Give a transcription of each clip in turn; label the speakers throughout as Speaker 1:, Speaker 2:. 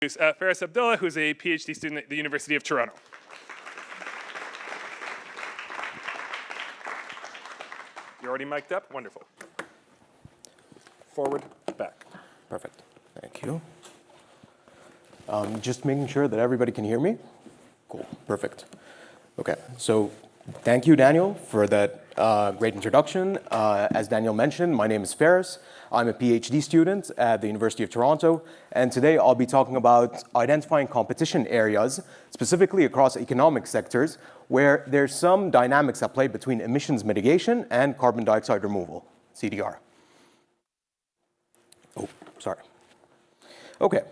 Speaker 1: Feras Abdulla, who's a PhD student at the University of Toronto. You're already mic'd up? Wonderful. Forward, back.
Speaker 2: Perfect. Thank you. Just making sure that everybody can hear me. Cool. Perfect. Okay. So thank you, Daniel, for that great introduction. As Daniel mentioned, my name is Feras. I'm a PhD student at the University of Toronto, and today I'll be talking about identifying competition areas, specifically across economic sectors, where there's some dynamics at play between emissions mitigation and carbon dioxide removal, CDR. Oh, sorry. Okay.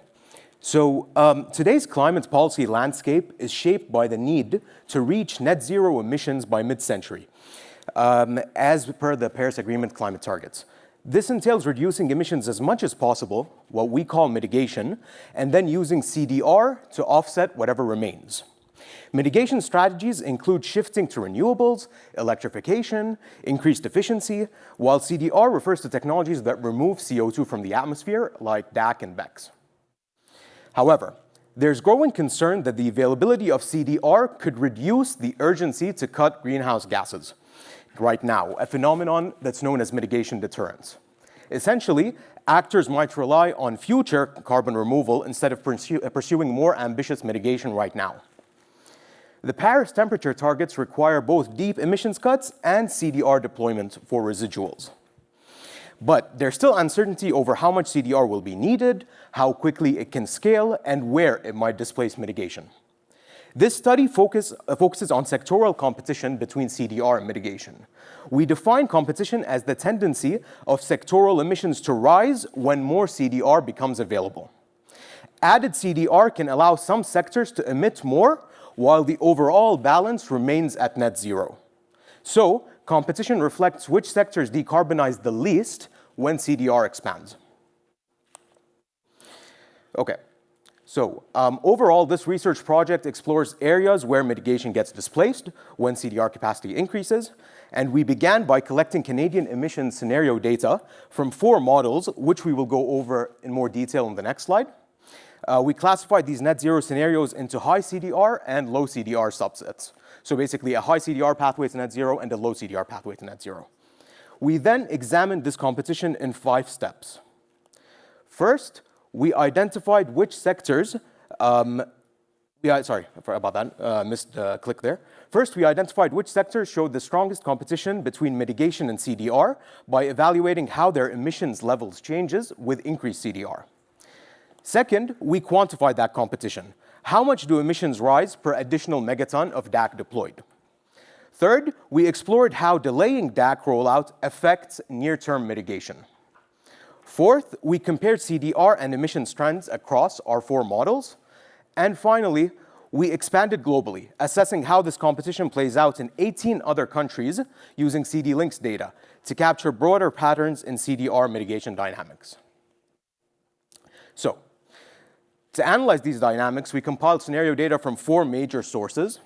Speaker 2: So today's climate policy landscape is shaped by the need to reach net zero emissions by mid-century, as per the Paris Agreement climate targets. This entails reducing emissions as much as possible, what we call mitigation, and then using CDR to offset whatever remains. Mitigation strategies include shifting to renewables, electrification, increased efficiency, while CDR refers to technologies that remove CO2 from the atmosphere, like DAC and BECCS. However, there's growing concern that the availability of CDR could reduce the urgency to cut greenhouse gases right now, a phenomenon that's known as mitigation deterrence. Essentially, actors might rely on future carbon removal instead of pursuing more ambitious mitigation right now. The Paris temperature targets require both deep emissions cuts and CDR deployment for residuals. But there's still uncertainty over how much CDR will be needed, how quickly it can scale, and where it might displace mitigation. This study focuses on sectoral competition between CDR and mitigation. We define competition as the tendency of sectoral emissions to rise when more CDR becomes available. Added CDR can allow some sectors to emit more, while the overall balance remains at net zero. So, competition reflects which sectors decarbonize the least when CDR expands. Okay. So overall, this research project explores areas where mitigation gets displaced when CDR capacity increases, and we began by collecting Canadian emission scenario data from 4 models, which we will go over in more detail in the next slide. We classified these net zero scenarios into high CDR and low CDR subsets. So basically a high CDR pathway to net zero and a low CDR pathway to net zero. We then examined this competition in 5 steps. First, we identified which sectors, sorry about that, missed a click there. First, we identified which sectors showed the strongest competition between mitigation and CDR by evaluating how their emissions levels changes with increased CDR. Second, we quantified that competition. How much do emissions rise per additional megaton of DAC deployed? Third, we explored how delaying DAC rollout affects near-term mitigation. Fourth, we compared CDR and emissions trends across our 4 models. And finally, we expanded globally, assessing how this competition plays out in 18 other countries using CD-Links data to capture broader patterns in CDR mitigation dynamics. So, to analyze these dynamics, we compiled scenario data from 4 major sources.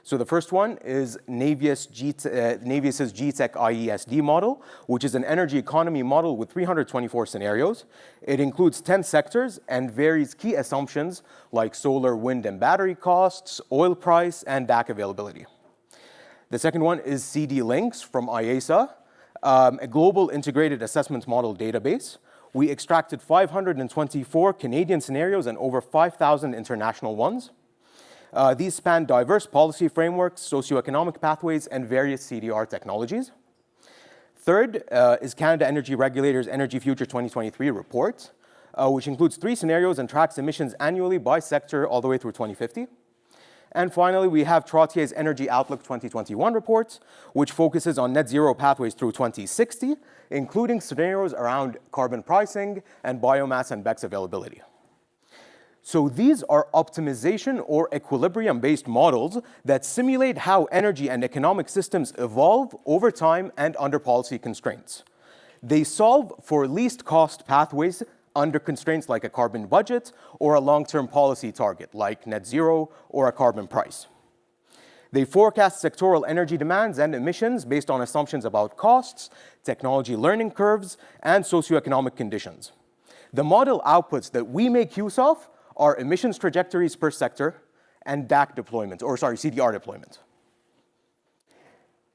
Speaker 2: So the first one is Navius's GTEC IESD model, which is an energy economy model with 324 scenarios. It includes 10 sectors and varies key assumptions like solar, wind, and battery costs, oil price, and DAC availability. The second one is CD-Links from IESA, a global integrated assessment model database. We extracted 524 Canadian scenarios and over 5,000 international ones. These span diverse policy frameworks, socioeconomic pathways, and various CDR technologies. Third is Canada Energy Regulator's Energy Future 2023 report, which includes 3 scenarios and tracks emissions annually by sector all the way through 2050. And finally, we have Trottier's Energy Outlook 2021 report, which focuses on net zero pathways through 2060, including scenarios around carbon pricing and biomass and BECCS availability. So these are optimization or equilibrium-based models that simulate how energy and economic systems evolve over time and under policy constraints. They solve for least cost pathways under constraints like a carbon budget or a long-term policy target like net zero or a carbon price. They forecast sectoral energy demands and emissions based on assumptions about costs, technology learning curves, and socioeconomic conditions. The model outputs that we make use of are emissions trajectories per sector and DAC deployment, or sorry, CDR deployment.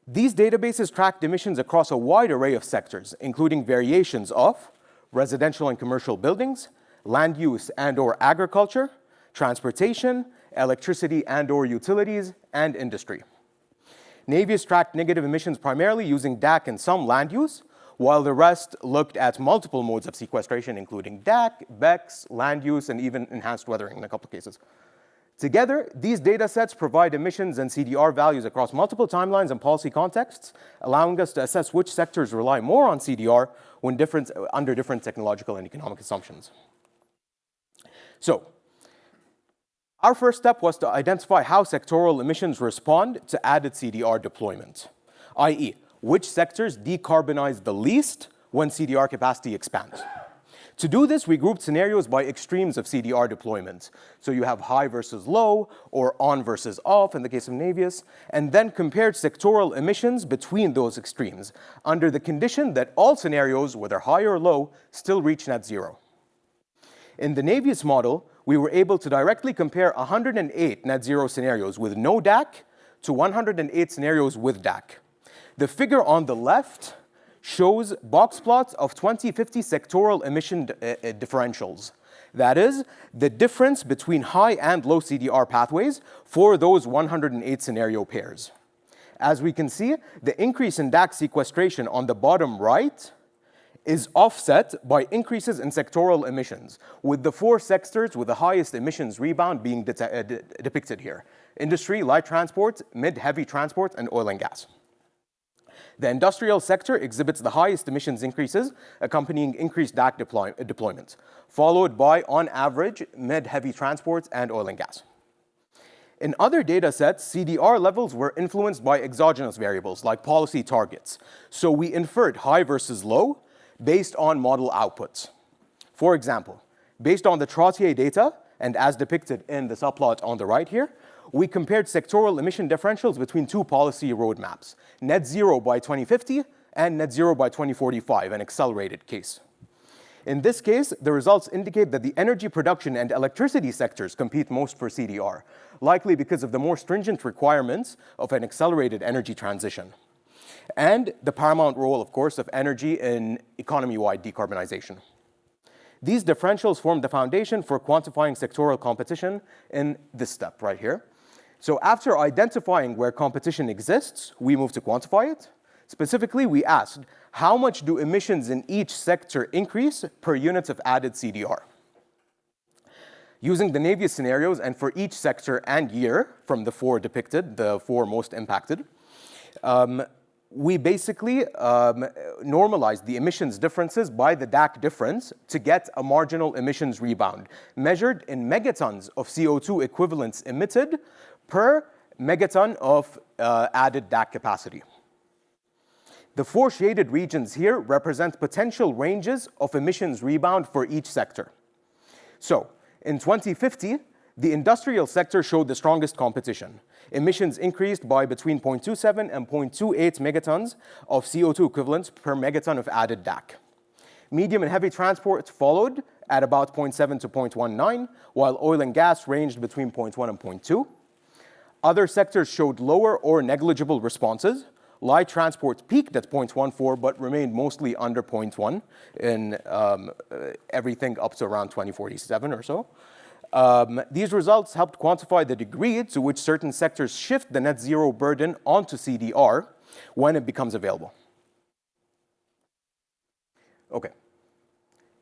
Speaker 2: These databases tracked emissions across a wide array of sectors, including variations of residential and commercial buildings, land use and/or agriculture, transportation, electricity and/or utilities, and industry. Navius tracked negative emissions primarily using DAC and some land use, while the rest looked at multiple modes of sequestration, including DAC, BECS, land use, and even enhanced weathering in a couple of cases. Together, these data sets provide emissions and CDR values across multiple timelines and policy contexts, allowing us to assess which sectors rely more on CDR when under different technological and economic assumptions. So, our first step was to identify how sectoral emissions respond to added CDR deployment, i.e., which sectors decarbonize the least when CDR capacity expands. To do this, we grouped scenarios by extremes of CDR deployment. So you have high versus low, or on versus off in the case of Navius, and then compared sectoral emissions between those extremes under the condition that all scenarios, whether high or low, still reach net zero. In the Navius model, we were able to directly compare 108 net zero scenarios with no DAC to 108 scenarios with DAC. The figure on the left shows box plots of 2050 sectoral emission differentials. That is, the difference between high and low CDR pathways for those 108 scenario pairs. As we can see, the increase in DAC sequestration on the bottom right is offset by increases in sectoral emissions, with the 4 sectors with the highest emissions rebound being depicted here: industry, light transport, mid-heavy transport, and oil and gas. The industrial sector exhibits the highest emissions increases, accompanying increased DAC deployment, followed by, on average, mid-heavy transport and oil and gas. In other data sets, CDR levels were influenced by exogenous variables like policy targets. So we inferred high versus low based on model outputs. For example, based on the Trottier data, and as depicted in the subplot on the right here, we compared sectoral emission differentials between 2 policy roadmaps, net zero by 2050 and net zero by 2045, an accelerated case. In this case, the results indicate that the energy production and electricity sectors compete most for CDR, likely because of the more stringent requirements of an accelerated energy transition, and the paramount role, of course, of energy in economy-wide decarbonization. These differentials form the foundation for quantifying sectoral competition in this step right here. So after identifying where competition exists, we move to quantify it. Specifically, we asked, how much do emissions in each sector increase per unit of added CDR? Using the Navius scenarios, and for each sector and year from the 4 depicted, the 4 most impacted, we basically normalized the emissions differences by the DAC difference to get a marginal emissions rebound, measured in megatons of CO2 equivalents emitted per megaton of added DAC capacity. The 4 shaded regions here represent potential ranges of emissions rebound for each sector. So, in 2050, the industrial sector showed the strongest competition. Emissions increased by between 0.27 and 0.28 megatons of CO2 equivalents per megaton of added DAC. Medium and heavy transport followed at about 0.7 to 0.19, while oil and gas ranged between 0.1 and 0.2. Other sectors showed lower or negligible responses. Light transport peaked at 0.14, but remained mostly under 0.1 in everything up to around 2047 or so. These results helped quantify the degree to which certain sectors shift the net zero burden onto CDR when it becomes available. Okay.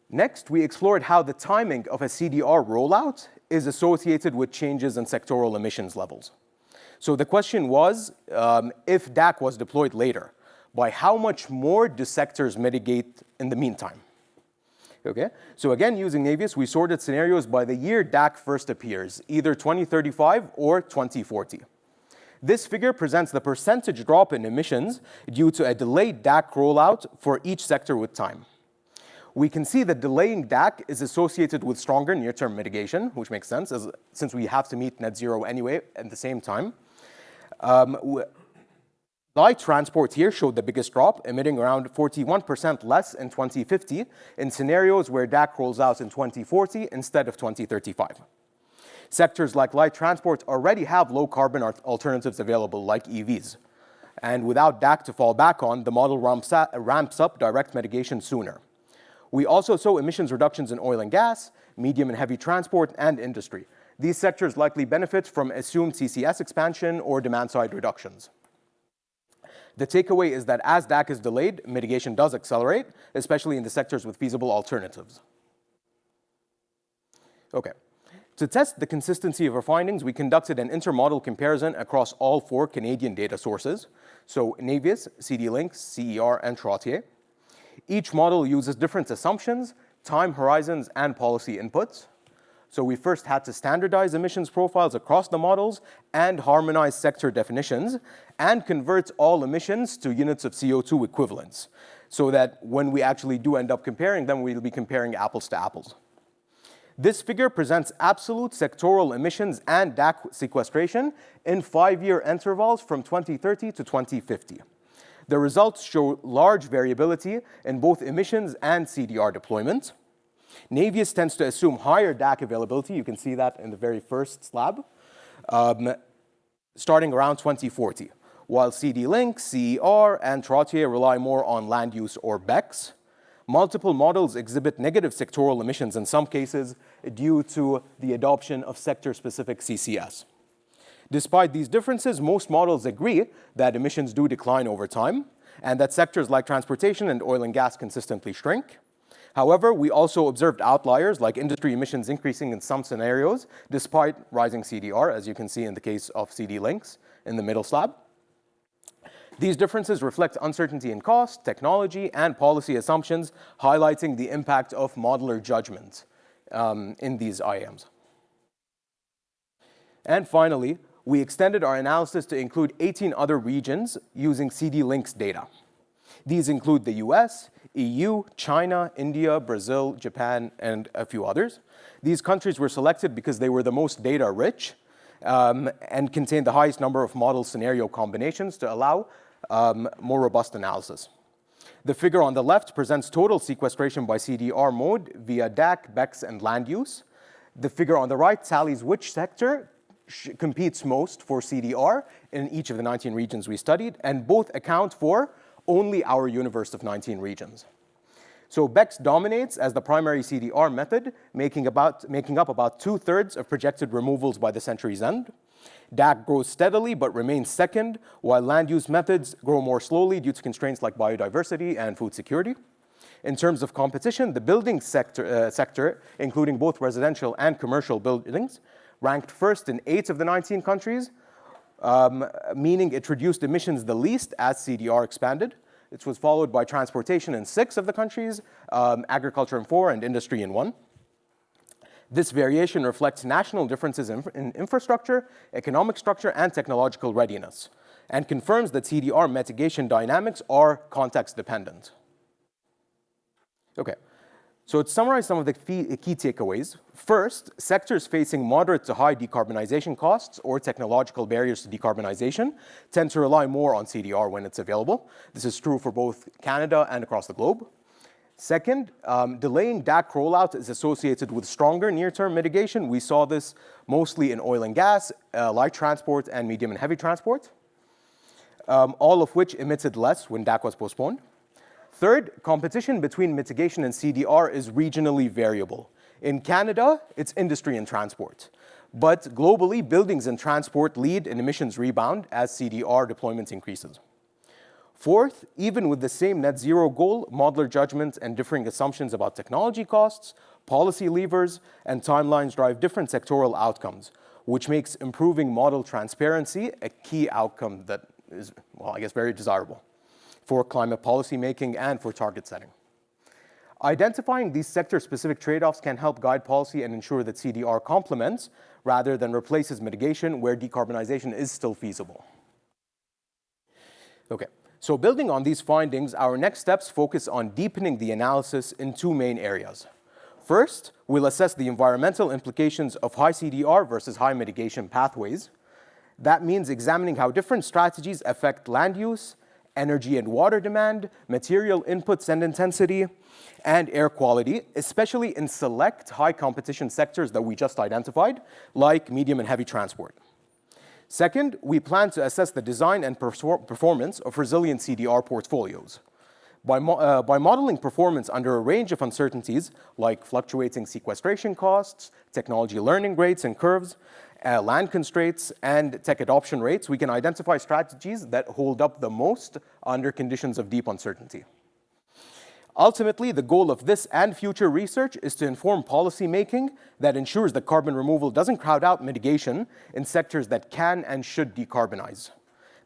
Speaker 2: Next, we explored how the timing of a CDR rollout is associated with changes in sectoral emissions levels. So the question was, if DAC was deployed later, by how much more do sectors mitigate in the meantime? Okay, so again, using Navius, we sorted scenarios by the year DAC first appears, either 2035 or 2040. This figure presents the percentage drop in emissions due to a delayed DAC rollout for each sector with time. We can see that delaying DAC is associated with stronger near-term mitigation, which makes sense, since we have to meet net zero anyway at the same time. Light transport here showed the biggest drop, emitting around 41% less in 2050 in scenarios where DAC rolls out in 2040 instead of 2035. Sectors like light transport already have low-carbon alternatives available, like EVs. And without DAC to fall back on, the model ramps up direct mitigation sooner. We also saw emissions reductions in oil and gas, medium and heavy transport, and industry. These sectors likely benefit from assumed CCS expansion or demand-side reductions. The takeaway is that as DAC is delayed, mitigation does accelerate, especially in the sectors with feasible alternatives. Okay. To test the consistency of our findings, we conducted an intermodal comparison across all 4 Canadian data sources, so Navius, CD-Link, CER, and Trottier. Each model uses different assumptions, time horizons, and policy inputs. So we first had to standardize emissions profiles across the models and harmonize sector definitions and convert all emissions to units of CO2 equivalents so that when we actually do end up comparing them, we'll be comparing apples to apples. This figure presents absolute sectoral emissions and DAC sequestration in 5-year intervals from 2030 to 2050. The results show large variability in both emissions and CDR deployment. Navius tends to assume higher DAC availability. You can see that in the very first slab, starting around 2040, while CD-Link, CER, and Trottier rely more on land use or BECCS. Multiple models exhibit negative sectoral emissions in some cases due to the adoption of sector-specific CCS. Despite these differences, most models agree that emissions do decline over time and that sectors like transportation and oil and gas consistently shrink. However, we also observed outliers like industry emissions increasing in some scenarios despite rising CDR, as you can see in the case of CD-Links in the middle slab. These differences reflect uncertainty in cost, technology, and policy assumptions, highlighting the impact of modeler judgment in these IAMs. And finally, we extended our analysis to include 18 other regions using CD-Links data. These include the US, EU, China, India, Brazil, Japan, and a few others. These countries were selected because they were the most data-rich and contained the highest number of model scenario combinations to allow more robust analysis. The figure on the left presents total sequestration by CDR mode via DAC, BECCS, and land use. The figure on the right tallies which sector competes most for CDR in each of the 19 regions we studied, and both account for only our universe of 19 regions. So BECCS dominates as the primary CDR method, making up about 2/3 of projected removals by the century's end. DAC grows steadily but remains second, while land use methods grow more slowly due to constraints like biodiversity and food security. In terms of competition, the building sector, including both residential and commercial buildings, ranked first in 8 of the 19 countries, meaning it reduced emissions the least as CDR expanded. It was followed by transportation in 6 of the countries, agriculture in 4, and industry in 1. This variation reflects national differences in infrastructure, economic structure, and technological readiness, and confirms that CDR mitigation dynamics are context-dependent. Okay. So to summarize some of the key takeaways, first, sectors facing moderate to high decarbonization costs or technological barriers to decarbonization tend to rely more on CDR when it's available. This is true for both Canada and across the globe. Second, delaying DAC rollout is associated with stronger near-term mitigation. We saw this mostly in oil and gas, light transport, and medium and heavy transport, all of which emitted less when DAC was postponed. Third, competition between mitigation and CDR is regionally variable. In Canada, it's industry and transport. But globally, buildings and transport lead in emissions rebound as CDR deployment increases. Fourth, even with the same net zero goal, modeler judgments and differing assumptions about technology costs, policy levers, and timelines drive different sectoral outcomes, which makes improving model transparency a key outcome that is, well, I guess very desirable for climate policy making and for target setting. Identifying these sector-specific trade-offs can help guide policy and ensure that CDR complements rather than replaces mitigation where decarbonization is still feasible. Okay, so building on these findings, our next steps focus on deepening the analysis in 2 main areas. First, we'll assess the environmental implications of high CDR versus high mitigation pathways. That means examining how different strategies affect land use, energy and water demand, material inputs and intensity, and air quality, especially in select high competition sectors that we just identified, like medium and heavy transport. Second, we plan to assess the design and performance of resilient CDR portfolios. By modeling performance under a range of uncertainties, like fluctuating sequestration costs, technology learning rates and curves, land constraints, and tech adoption rates, we can identify strategies that hold up the most under conditions of deep uncertainty. Ultimately, the goal of this and future research is to inform policy making that ensures that carbon removal doesn't crowd out mitigation in sectors that can and should decarbonize.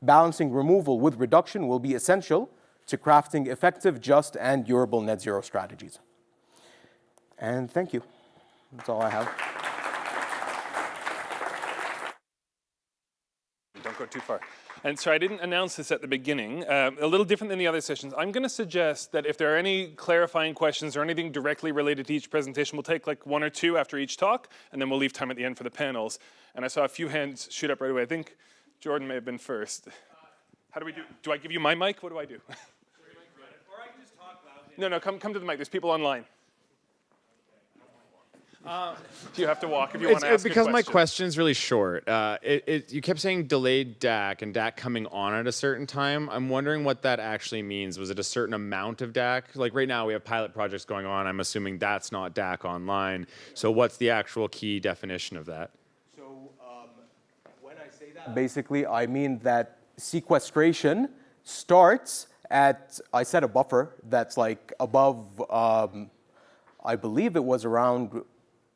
Speaker 2: Balancing removal with reduction will be essential to crafting effective, just, and durable net zero strategies. And thank you. That's all I have.
Speaker 1: Don't go too far. And so I didn't announce this at the beginning, a little different than the other sessions. I'm going to suggest that if there are any clarifying questions or anything directly related to each presentation, we'll take like 1 or 2 after each talk, and then we'll leave time at the end for the panels. And I saw a few hands shoot up right away. I think Jordan may have been first. How do we do? Do I give you my mic? What do I do?
Speaker 3: Or I can just talk loudly.
Speaker 1: No, come to the mic. There's people online. You have to walk if you want to ask a question.
Speaker 3: Because my question's really short. You kept saying delayed DAC and DAC coming on at a certain time. I'm wondering what that actually means. Was it a certain amount of DAC? Like right now we have pilot projects going on. I'm assuming that's not DAC online. So what's the actual key definition of that?
Speaker 2: So when I say that, basically I mean that sequestration starts at, I set a buffer that's like above, I believe it was around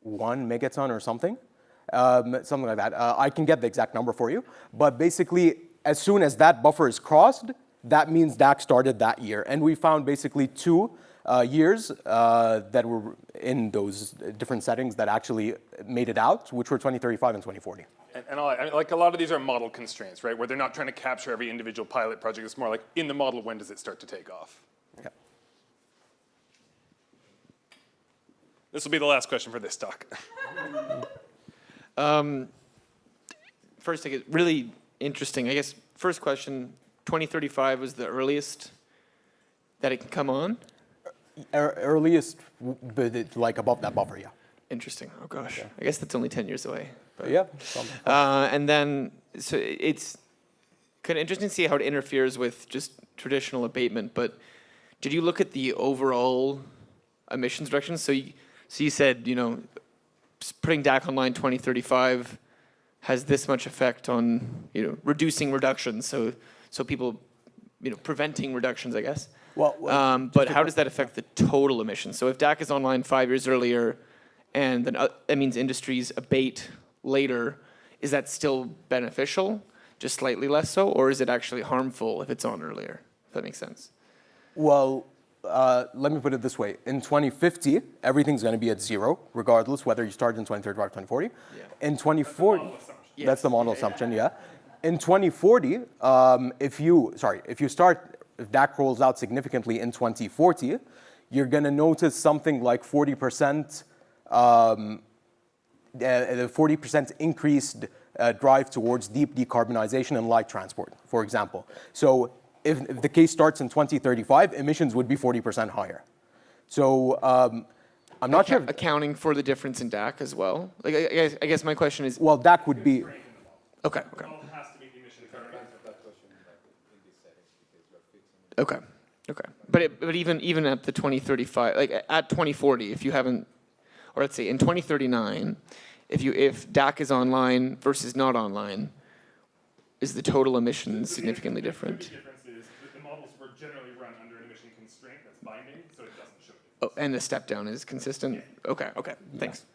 Speaker 2: 1 megaton or something, something like that. I can get the exact number for you. But basically, as soon as that buffer is crossed, that means DAC started that year. And we found basically 2 years that were in those different settings that actually made it out, which were 2035 and 2040.
Speaker 1: And like a lot of these are model constraints, right? Where they're not trying to capture every individual pilot project. It's more like in the model, when does it start to take off?
Speaker 2: Yeah.
Speaker 1: This will be the last question for this talk.
Speaker 4: First, I guess, really interesting. I guess first question, 2035 was the earliest that it can come on?
Speaker 2: Earliest, but like above that buffer, yeah.
Speaker 4: Interesting. Oh gosh, okay. I guess that's only 10 years away. But,
Speaker 2: yeah.
Speaker 4: And then, so it's kind of interesting to see how it interferes with just traditional abatement. But did you look at the overall emissions reductions? So you said, you know, putting DAC online 2035 has this much effect on, you know, reducing reductions. So people, you know, preventing reductions, I guess.
Speaker 2: Well,
Speaker 4: but how does that affect the total emissions? So if DAC is online 5 years earlier, and then that means industries abate later, is that still beneficial, just slightly less so, or is it actually harmful if it's on earlier? If that makes sense.
Speaker 2: Well, let me put it this way. In 2050, everything's going to be at 0, regardless whether you start in 2035 or 2040. Yeah. In 2040, that's the model assumption, yeah. In 2040, if DAC rolls out significantly in 2040, you're going to notice something like 40%, 40% increased drive towards deep decarbonization in light transport, for example. So if the case starts in 2035, emissions would be 40% higher. So I'm not sure.
Speaker 4: Accounting for the difference in DAC as well? Like, I guess my question is.
Speaker 2: Well, DAC would be.
Speaker 4: Okay. Okay. But even at the 2035, like at 2040, if you haven't, or let's say in 2039, if DAC is online versus not online, is the total emissions significantly different?
Speaker 1: The difference is that the models were generally run under an emission constraint that's binding, so it doesn't show.
Speaker 4: Oh, and the step down is consistent? Yeah. Okay, thanks.